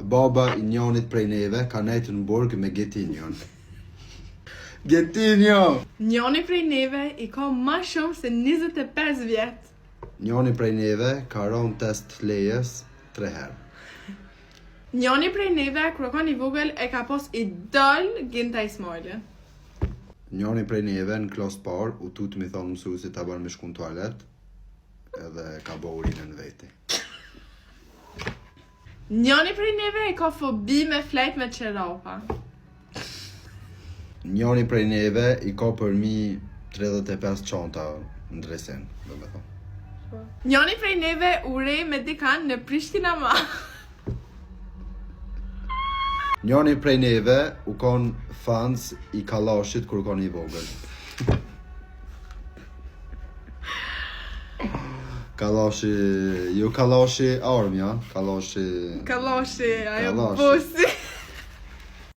baba I njonit prej neve ka nejtë në burg me Getinion. Getinio! Njoni prej neve I ka ma shumë se 25 vjet. Njoni prej neve ka ronë test lejes 3 herë. Njoni prej neve kur ka një vogël e ka pas idol Ginta Ismaili. Njoni prej neve në klas parë u tut mi thonë mësuesit ta bën me shku në toalet edhe ka bë urinën veti. Njoni prej neve I ka fobi me flejt me qerapa. Njoni prej neve I ka për mi 35 çanta në dresin, do me thonë. Njoni prej neve urej me dikan në Prishtina ma. Njoni prej neve u kon fans I Kallashit kur kon I vogël. Kallashi, jo Kallashi armja, Kallashi... Kalashi, ajo Kallashi. bosi.